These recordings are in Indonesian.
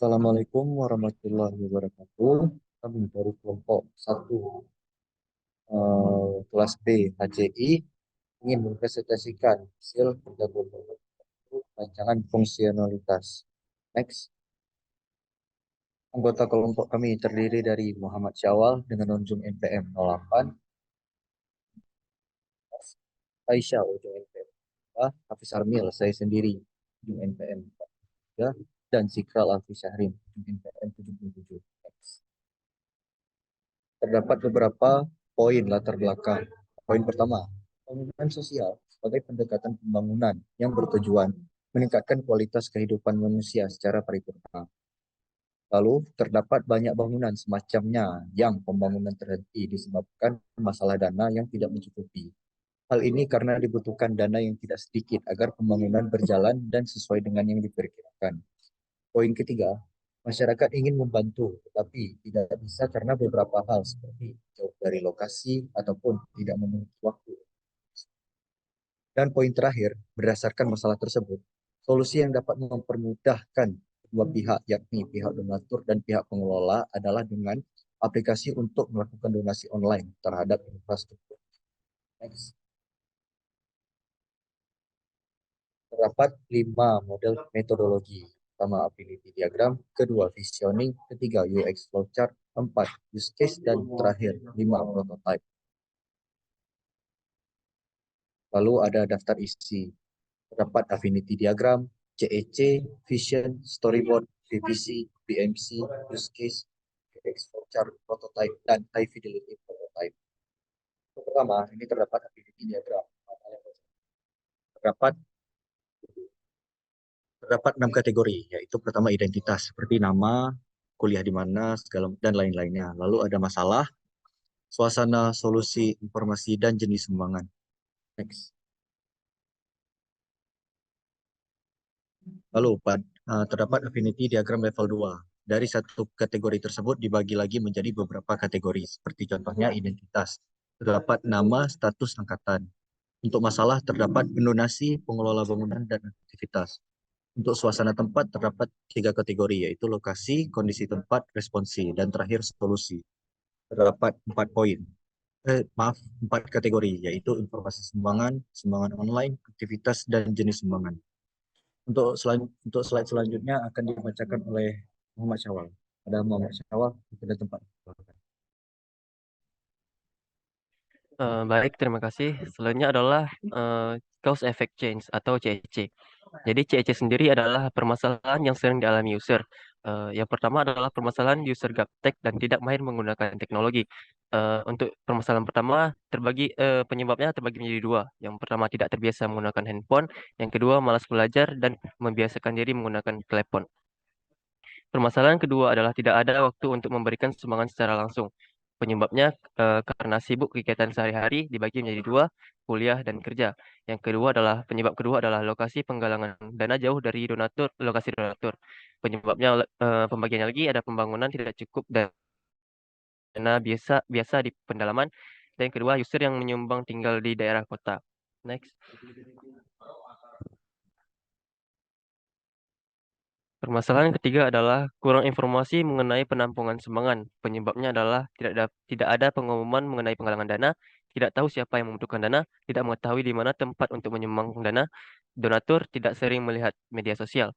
Assalamualaikum warahmatullahi wabarakatuh. Kami dari kelompok 1 kelas B HCI ingin mempresentasikan hasil kerja kelompok rancangan fungsionalitas. Next. Anggota kelompok kami terdiri dari Muhammad Syawal dengan unjung NPM 08, Aisyah unjung NPM 2, Hafiz Armil saya sendiri unjung NPM 3, dan Zikral Alfi Syahrin unjung NPM 77. Next. Terdapat beberapa poin latar belakang. Poin pertama, pembangunan sosial sebagai pendekatan pembangunan yang bertujuan meningkatkan kualitas kehidupan manusia secara paripurna. Lalu, terdapat banyak bangunan semacamnya yang pembangunan terhenti disebabkan masalah dana yang tidak mencukupi. Hal ini karena dibutuhkan dana yang tidak sedikit agar pembangunan berjalan dan sesuai dengan yang diperkirakan. Poin ketiga, masyarakat ingin membantu, tetapi tidak bisa karena beberapa hal seperti jauh dari lokasi ataupun tidak memiliki waktu. Dan poin terakhir, berdasarkan masalah tersebut, solusi yang dapat mempermudahkan kedua pihak, yakni pihak donatur dan pihak pengelola, adalah dengan aplikasi untuk melakukan donasi online terhadap infrastruktur. Next. Terdapat 5 model metodologi. Pertama, affinity diagram, kedua, visioning, ketiga, UX flowchart, 4, use case, dan terakhir, 5, prototype. Lalu ada daftar isi. Terdapat affinity diagram, CEC, vision, storyboard, VPC, BMC, use case, UX flowchart, prototype, dan high fidelity prototype. Pertama, ini terdapat affinity diagram. Terdapat Terdapat 6 kategori, yaitu pertama identitas, seperti nama, kuliah di mana, segala dan lain-lainnya. Lalu ada masalah, suasana, solusi, informasi, dan jenis sumbangan. Next. Lalu terdapat affinity diagram level 2. Dari satu kategori tersebut dibagi lagi menjadi beberapa kategori, seperti contohnya identitas. Terdapat nama, status, angkatan. Untuk masalah terdapat pendonasi, pengelola bangunan, dan aktivitas. Untuk suasana tempat terdapat 3 kategori, yaitu lokasi, kondisi tempat, responsi, dan terakhir solusi. Terdapat 4 poin. 4 kategori, yaitu informasi sumbangan, sumbangan online, aktivitas, dan jenis sumbangan. Untuk slide selanjutnya akan dibacakan oleh Muhammad Syawal. Ada Muhammad Syawal pada tempat. Baik, terima kasih. Selanjutnya adalah cause effect change atau CEC. Jadi CEC sendiri adalah permasalahan yang sering dialami user. Yang pertama adalah permasalahan user gaptek dan tidak mahir menggunakan teknologi. Untuk permasalahan pertama penyebabnya terbagi menjadi dua. Yang pertama tidak terbiasa menggunakan handphone, yang kedua malas belajar dan membiasakan diri menggunakan telepon. Permasalahan kedua adalah tidak ada waktu untuk memberikan sumbangan secara langsung. Penyebabnya karena sibuk kegiatan sehari-hari dibagi menjadi dua, kuliah dan kerja. Penyebab kedua adalah lokasi penggalangan dana jauh dari lokasi donatur. Penyebabnya pembagiannya lagi ada pembangunan tidak cukup dana biasa biasa di pendalaman. Dan yang kedua, user yang menyumbang tinggal di daerah kota. Next. Permasalahan ketiga adalah kurang informasi mengenai penampungan sumbangan. Penyebabnya adalah tidak ada pengumuman mengenai penggalangan dana, tidak tahu siapa yang membutuhkan dana, tidak mengetahui di mana tempat untuk menyumbang dana, donatur tidak sering melihat media sosial.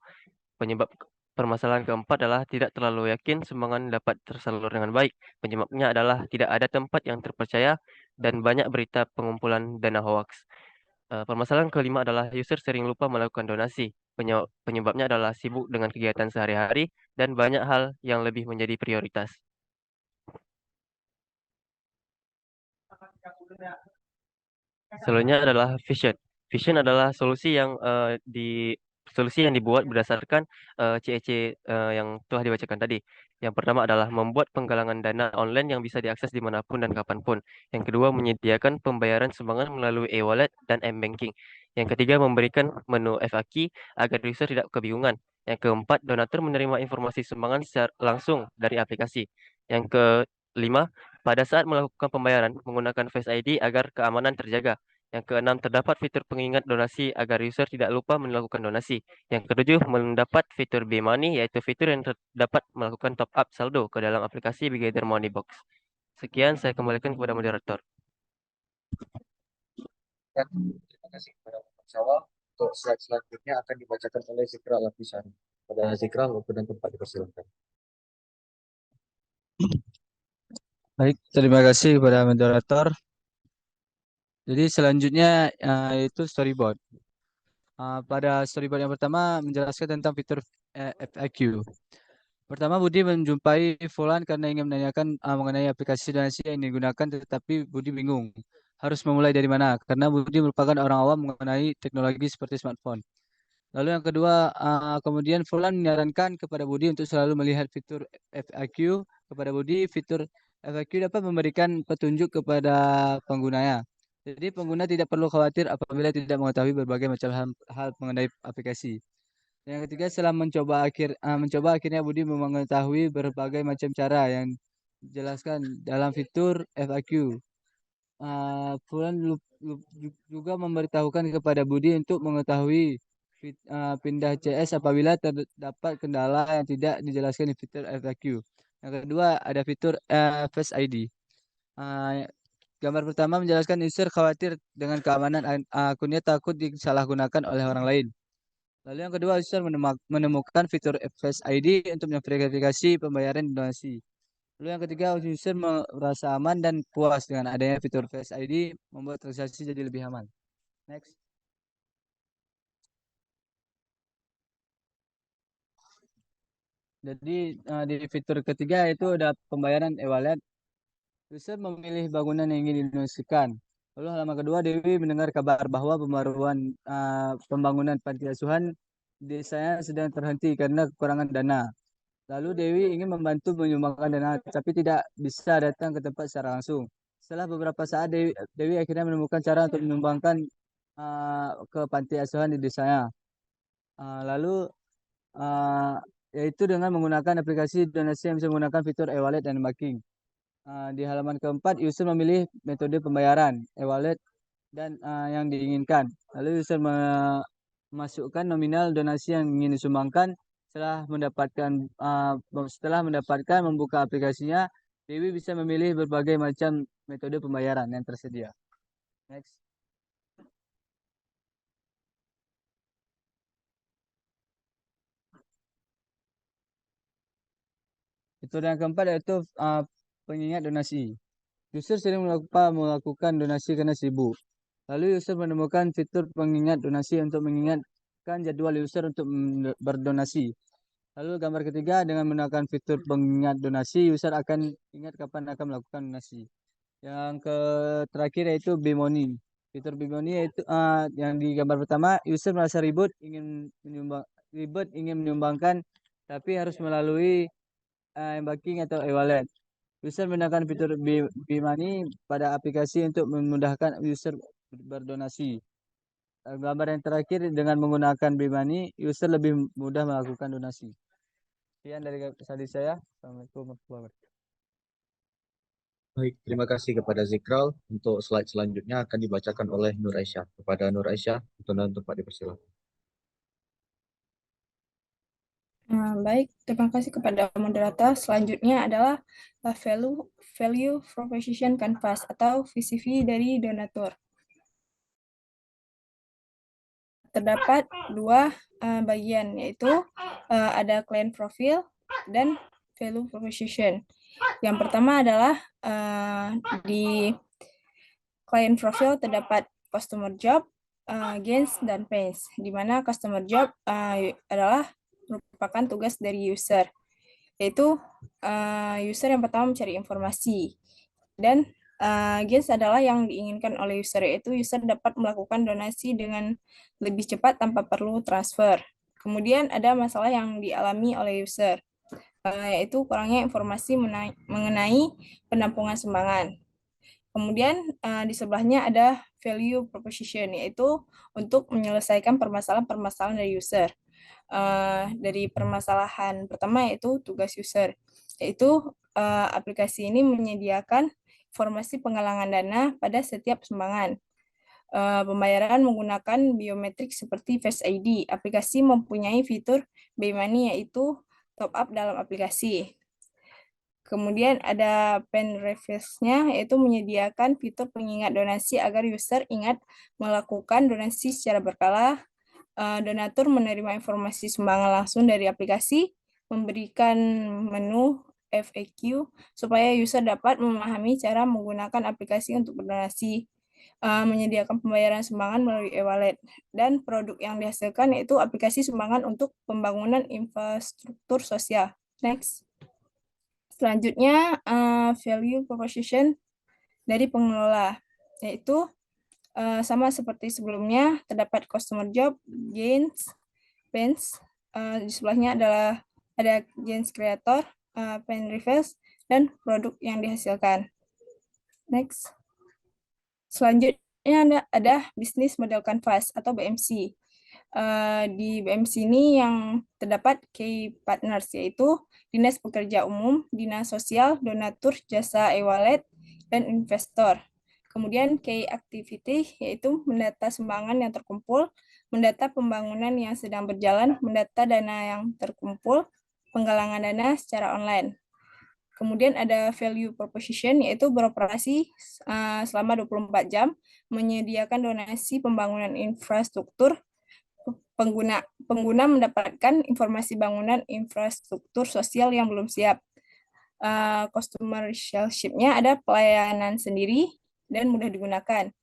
Penyebab permasalahan keempat adalah tidak terlalu yakin sumbangan dapat tersalur dengan baik. Penyebabnya adalah tidak ada tempat yang terpercaya dan banyak berita pengumpulan dana hoax. Permasalahan kelima adalah user sering lupa melakukan donasi. Penyebabnya adalah sibuk dengan kegiatan sehari-hari dan banyak hal yang lebih menjadi prioritas. Selanjutnya adalah vision. Vision adalah solusi yang dibuat berdasarkan CEC yang telah dibacakan tadi. Yang pertama adalah membuat penggalangan dana online yang bisa diakses dimanapun dan kapanpun. Yang kedua, menyediakan pembayaran sumbangan melalui e-wallet dan m-banking. Yang ketiga, memberikan menu FAQ agar user tidak kebingungan. Yang keempat, donatur menerima informasi sumbangan secara langsung dari aplikasi. Yang kelima, pada saat melakukan pembayaran menggunakan Face ID agar keamanan terjaga. Yang keenam, terdapat fitur pengingat donasi agar user tidak lupa melakukan donasi. Yang ketujuh, mendapat fitur B-Money, yaitu fitur yang dapat melakukan top up saldo ke dalam aplikasi Bigger Money Box. Sekian, saya kembalikan kepada moderator. Dan terima kasih kepada Pak Sawal. Untuk slide selanjutnya akan dibacakan oleh Zikra Lapisani. Pada Zikra, waktu dan tempat dipersilakan. Baik, terima kasih kepada moderator. Jadi selanjutnya itu storyboard. Pada storyboard yang pertama menjelaskan tentang fitur FAQ. Pertama, Budi menjumpai Fulan karena ingin menanyakan mengenai aplikasi donasi yang digunakan, tetapi Budi bingung harus memulai dari mana karena Budi merupakan orang awam mengenai teknologi seperti smartphone. Lalu yang kedua, kemudian Fulan menyarankan kepada Budi untuk selalu melihat fitur FAQ. Kepada Budi, fitur FAQ dapat memberikan petunjuk kepada penggunanya. Jadi pengguna tidak perlu khawatir apabila tidak mengetahui berbagai macam hal mengenai aplikasi. Yang ketiga, setelah mencoba akhirnya Budi mengetahui berbagai macam cara yang dijelaskan dalam fitur FAQ. Fulan juga memberitahukan kepada Budi untuk mengetahui pindah CS apabila terdapat kendala yang tidak dijelaskan di fitur FAQ. Yang kedua, ada fitur Face ID. Uh, Gambar pertama menjelaskan user khawatir dengan keamanan akunnya, takut disalahgunakan oleh orang lain. Lalu yang kedua, user menemukan fitur Face ID untuk memverifikasi pembayaran donasi. Lalu yang ketiga, user merasa aman dan puas dengan adanya fitur Face ID, membuat transaksi jadi lebih aman. Next. Jadi di fitur ketiga itu ada pembayaran e-wallet. User memilih bangunan yang ingin dinonasikan. Lalu halaman kedua, Dewi mendengar kabar bahwa pembangunan panti asuhan desanya sedang terhenti karena kekurangan dana. Lalu Dewi ingin membantu menyumbangkan dana, tapi tidak bisa datang ke tempat secara langsung. Setelah beberapa saat, Dewi akhirnya menemukan cara untuk menyumbangkan ke panti asuhan di desanya. Lalu yaitu dengan menggunakan aplikasi donasi yang bisa menggunakan fitur e-wallet dan banking. Di halaman keempat, user memilih metode pembayaran e-wallet dan yang diinginkan. Lalu user memasukkan nominal donasi yang ingin disumbangkan. Setelah mendapatkan membuka aplikasinya, Dewi bisa memilih berbagai macam metode pembayaran yang tersedia. Next. Fitur yang keempat yaitu pengingat donasi. User sering melakukan donasi karena sibuk. Lalu user menemukan fitur pengingat donasi untuk mengingatkan jadwal user untuk berdonasi. Lalu gambar ketiga, dengan menggunakan fitur pengingat donasi, user akan ingat kapan akan melakukan donasi. Yang terakhir yaitu B-Money. Fitur B-Money yaitu yang di gambar pertama, user merasa ribet ingin menyumbangkan, tapi harus melalui banking atau e-wallet. User menggunakan fitur B-Money pada aplikasi untuk memudahkan user berdonasi. Gambar yang terakhir, dengan menggunakan B-Money, user lebih mudah melakukan donasi. Sekian dari saya. Assalamualaikum warahmatullahi wabarakatuh. Baik, terima kasih kepada Zikral. Untuk slide selanjutnya akan dibacakan oleh Nur Aisyah. Kepada Nur Aisyah, untuk dan tempat dipersilakan. Baik, terima kasih kepada moderator. Selanjutnya adalah value proposition canvas atau VCV dari donatur. Terdapat dua bagian, yaitu ada client profile dan value proposition. Yang pertama adalah di client profile terdapat customer job, gains, dan pains, di mana customer job adalah merupakan tugas dari user, yaitu user yang pertama mencari informasi, dan gains adalah yang diinginkan oleh user, yaitu user dapat melakukan donasi dengan lebih cepat tanpa perlu transfer. Kemudian ada masalah yang dialami oleh user, yaitu kurangnya informasi mengenai penampungan sumbangan. Kemudian di sebelahnya ada value proposition, yaitu untuk menyelesaikan permasalahan-permasalahan dari user. Dari permasalahan pertama yaitu tugas user, yaitu aplikasi ini menyediakan informasi penggalangan dana pada setiap sumbangan. pembayaran menggunakan biometrik seperti Face ID. Aplikasi mempunyai fitur Pay Money, yaitu top up dalam aplikasi. Kemudian ada pen reverse-nya, yaitu menyediakan fitur pengingat donasi agar user ingat melakukan donasi secara berkala. Donatur menerima informasi sumbangan langsung dari aplikasi, memberikan menu FAQ supaya user dapat memahami cara menggunakan aplikasi untuk berdonasi, menyediakan pembayaran sumbangan melalui e-wallet, dan produk yang dihasilkan yaitu aplikasi sumbangan untuk pembangunan infrastruktur sosial. Next. Selanjutnya, value proposition dari pengelola, yaitu sama seperti sebelumnya, terdapat customer job, gains, pains, di sebelahnya adalah ada gains creator, pain reverse, dan produk yang dihasilkan. Next. Selanjutnya ada bisnis model canvas atau BMC. Di BMC ini yang terdapat key partners, yaitu Dinas Pekerja Umum, Dinas Sosial, donatur, jasa e-wallet, dan investor. Kemudian key activity, yaitu mendata sumbangan yang terkumpul, mendata pembangunan yang sedang berjalan, mendata dana yang terkumpul, penggalangan dana secara online. Kemudian ada value proposition, yaitu beroperasi selama 24 jam, menyediakan donasi pembangunan infrastruktur. Pengguna mendapatkan informasi bangunan infrastruktur sosial yang belum siap. Customer relationship-nya ada pelayanan sendiri dan mudah digunakan.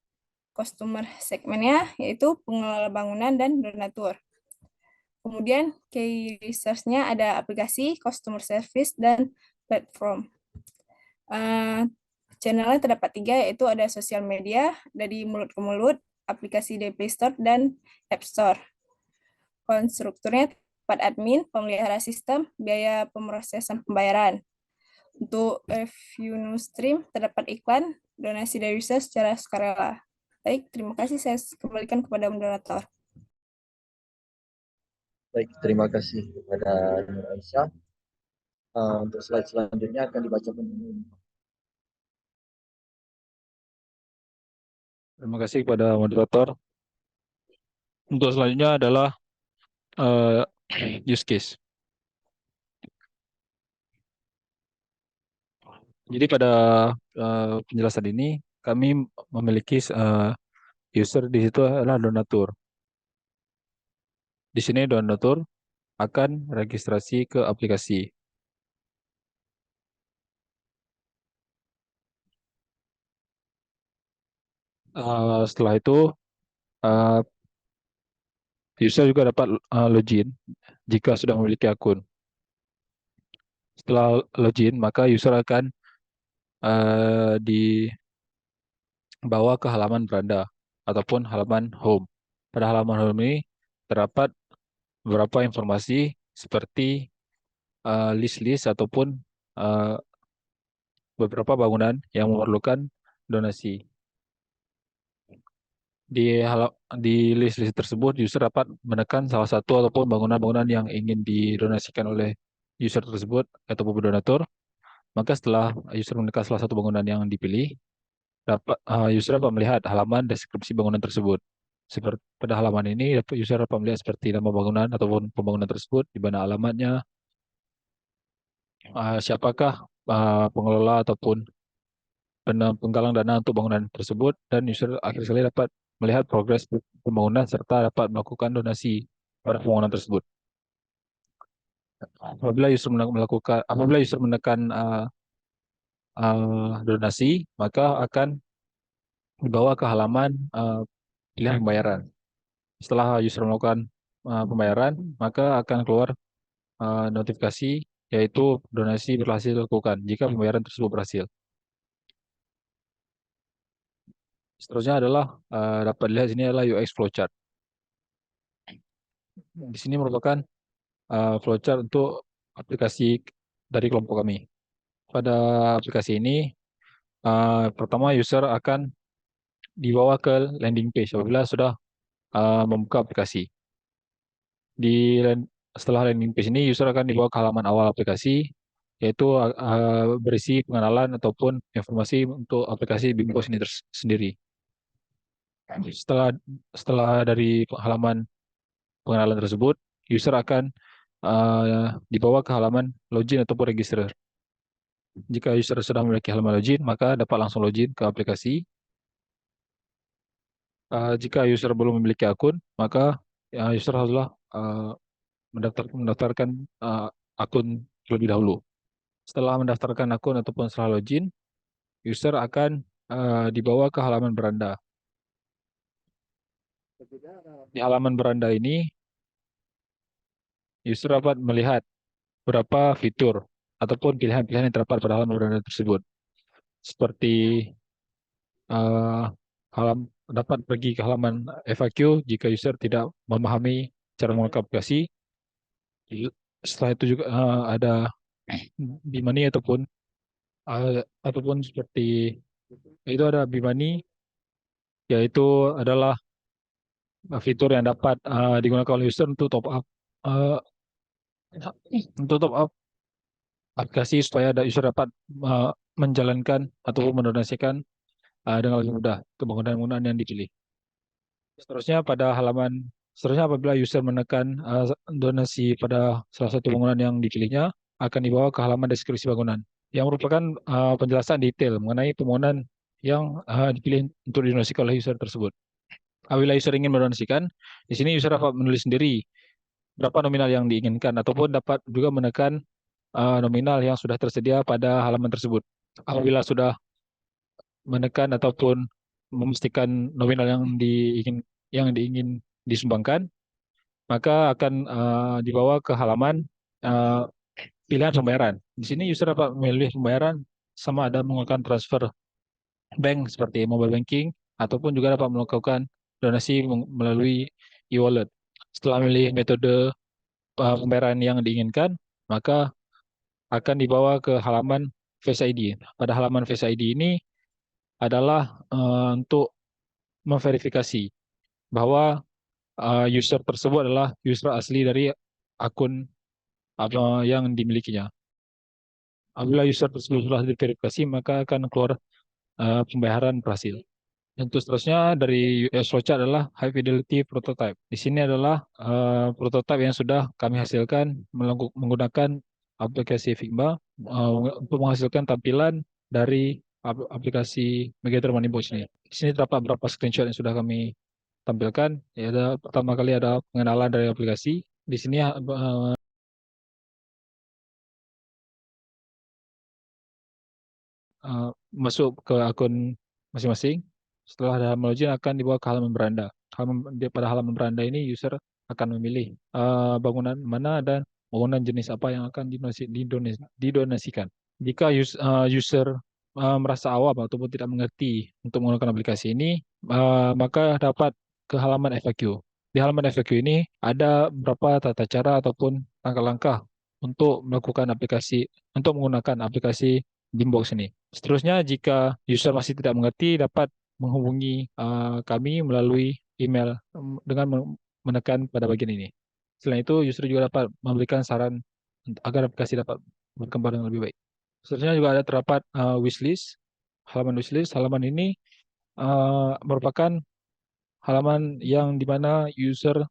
Customer segment-nya yaitu pengelola bangunan dan donatur. Kemudian key resource-nya ada aplikasi, customer service, dan platform. Channel-nya terdapat 3, yaitu ada sosial media, dari mulut ke mulut, aplikasi di Play Store, dan App Store. Konstrukturnya tempat admin, pemelihara sistem, biaya pemrosesan pembayaran. Untuk revenue stream terdapat iklan, donasi dari user secara sukarela. Baik, terima kasih. Saya kembalikan kepada moderator. Baik, terima kasih kepada Nur Aisyah. Untuk slide selanjutnya akan dibacakan ini. Terima kasih kepada moderator. Untuk selanjutnya adalah use case. Jadi pada penjelasan ini kami memiliki user di situ adalah donatur. Di sini donatur akan registrasi ke aplikasi. Setelah itu user juga dapat login jika sudah memiliki akun. Setelah login, maka user akan dibawa ke halaman beranda ataupun halaman home. Pada halaman home ini terdapat beberapa informasi seperti list-list ataupun beberapa bangunan yang memerlukan donasi. Di list-list tersebut, user dapat menekan salah satu ataupun bangunan-bangunan yang ingin didonasikan oleh user tersebut ataupun donatur. Maka setelah user menekan salah satu bangunan yang dipilih, user dapat melihat halaman deskripsi bangunan tersebut. Seperti pada halaman ini, user dapat melihat seperti nama bangunan ataupun pembangunan tersebut, di mana alamatnya, siapakah pengelola ataupun penggalang dana untuk bangunan tersebut, dan user akhir sekali dapat melihat progres pembangunan serta dapat melakukan donasi pada pembangunan tersebut. Apabila user menekan donasi, maka akan dibawa ke halaman pilihan pembayaran. Setelah user melakukan pembayaran, maka akan keluar notifikasi, yaitu donasi berhasil dilakukan jika pembayaran tersebut berhasil. Seterusnya adalah dapat dilihat sini adalah UX flowchart. Di sini merupakan flowchart untuk aplikasi dari kelompok kami. Pada aplikasi ini, pertama user akan dibawa ke landing page apabila sudah membuka aplikasi. Setelah landing page ini, user akan dibawa ke halaman awal aplikasi, yaitu berisi pengenalan ataupun informasi untuk aplikasi Bimpos ini sendiri. Setelah setelah dari halaman pengenalan tersebut, user akan dibawa ke halaman login ataupun register. Jika user sudah memiliki halaman login, maka dapat langsung login ke aplikasi. Jika user belum memiliki akun, maka user haruslah mendaftarkan akun terlebih dahulu. Setelah mendaftarkan akun ataupun setelah login, user akan dibawa ke halaman beranda. Di halaman beranda ini, user dapat melihat beberapa fitur ataupun pilihan-pilihan yang terdapat pada halaman beranda tersebut. Seperti dapat pergi ke halaman FAQ jika user tidak memahami cara menggunakan aplikasi. Setelah itu juga ada Bimani ataupun seperti itu ada Bimani, yaitu adalah fitur yang dapat digunakan oleh user untuk top up aplikasi supaya user dapat menjalankan ataupun mendonasikan dengan lebih mudah ke bangunan-bangunan yang dipilih. Seterusnya apabila user menekan donasi pada salah satu bangunan yang dipilihnya, akan dibawa ke halaman deskripsi bangunan yang merupakan penjelasan detail mengenai bangunan yang dipilih untuk didonasikan oleh user tersebut. Apabila user ingin mendonasikan, di sini user dapat menulis sendiri berapa nominal yang diinginkan ataupun dapat juga menekan nominal yang sudah tersedia pada halaman tersebut. Apabila sudah menekan ataupun memastikan nominal yang diingin disumbangkan, maka akan dibawa ke halaman pilihan pembayaran. Di sini user dapat memilih pembayaran sama ada melakukan transfer bank seperti mobile banking ataupun juga dapat melakukan donasi melalui e-wallet. Setelah memilih metode pembayaran yang diinginkan, maka akan dibawa ke halaman Face ID. Pada halaman Face ID ini adalah untuk memverifikasi bahwa user tersebut adalah user asli dari akun yang dimilikinya. Apabila user tersebut sudah diverifikasi, maka akan keluar pembayaran berhasil. Untuk seterusnya dari flowchart adalah high fidelity prototype. Di sini adalah prototype yang sudah kami hasilkan menggunakan aplikasi Figma untuk menghasilkan tampilan dari aplikasi Megatre Moneybox ini. Di sini terdapat beberapa screenshot yang sudah kami tampilkan. Ya, pertama kali ada pengenalan dari aplikasi. Di sini masuk ke akun masing-masing. Setelah ada login akan dibawa ke halaman beranda. Pada halaman beranda ini user akan memilih bangunan mana dan bangunan jenis apa yang akan didonasikan. Jika user merasa awam ataupun tidak mengerti untuk menggunakan aplikasi ini, maka dapat ke halaman FAQ. Di halaman FAQ ini ada beberapa tata cara ataupun langkah-langkah untuk menggunakan aplikasi Beambox ini. Seterusnya, jika user masih tidak mengerti, dapat menghubungi kami melalui email dengan menekan pada bagian ini. Selain itu, user juga dapat memberikan saran agar aplikasi dapat berkembang dengan lebih baik. Seterusnya juga ada terdapat wishlist. Halaman wishlist, halaman ini merupakan halaman yang dimana user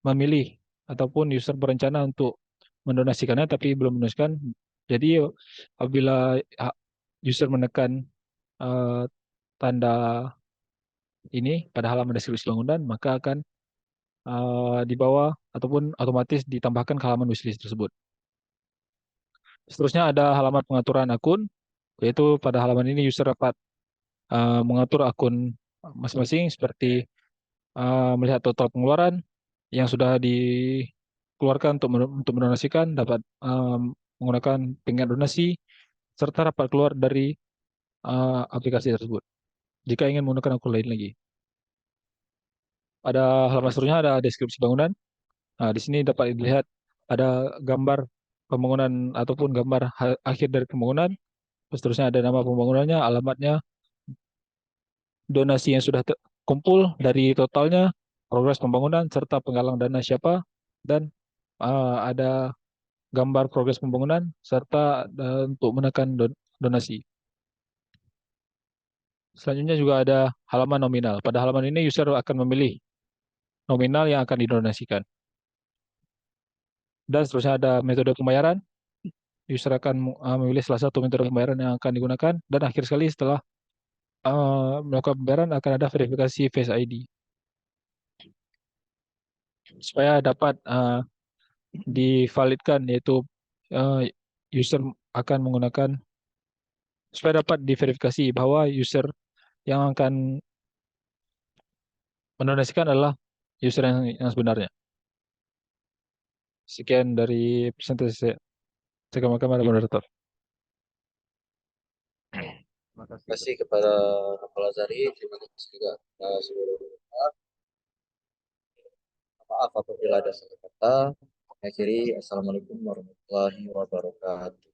memilih ataupun user berencana untuk mendonasikannya tapi belum mendonasikan. Jadi apabila user menekan tanda ini pada halaman deskripsi bangunan, maka akan dibawa ataupun otomatis ditambahkan ke halaman wishlist tersebut. Seterusnya ada halaman pengaturan akun, yaitu pada halaman ini user dapat mengatur akun masing-masing seperti melihat total pengeluaran yang sudah dikeluarkan untuk mendonasikan, dapat menggunakan pengingat donasi, serta dapat keluar dari aplikasi tersebut jika ingin menggunakan akun lain lagi. Pada halaman seterusnya ada deskripsi bangunan. Nah, di sini dapat dilihat ada gambar pembangunan ataupun gambar akhir dari pembangunan. Seterusnya ada nama pembangunannya, alamatnya, donasi yang sudah kumpul dari totalnya, progres pembangunan, serta penggalang dana siapa, dan ada gambar progres pembangunan, serta untuk menekan donasi. Selanjutnya juga ada halaman nominal. Pada halaman ini user akan memilih nominal yang akan didonasikan. Dan seterusnya ada metode pembayaran. User akan memilih salah satu metode pembayaran yang akan digunakan. Dan akhir sekali setelah melakukan pembayaran akan ada verifikasi Face ID. Supaya dapat divalidkan, yaitu user akan menggunakan, supaya dapat diverifikasi bahwa user yang akan mendonasikan adalah user yang sebenarnya. Sekian dari presentasi saya. Saya kepada moderator. Terima kasih kepada Kepala Zari, terima kasih juga seluruh pihak. Maaf apabila ada salah kata. Akhiri, Assalamualaikum warahmatullahi wabarakatuh.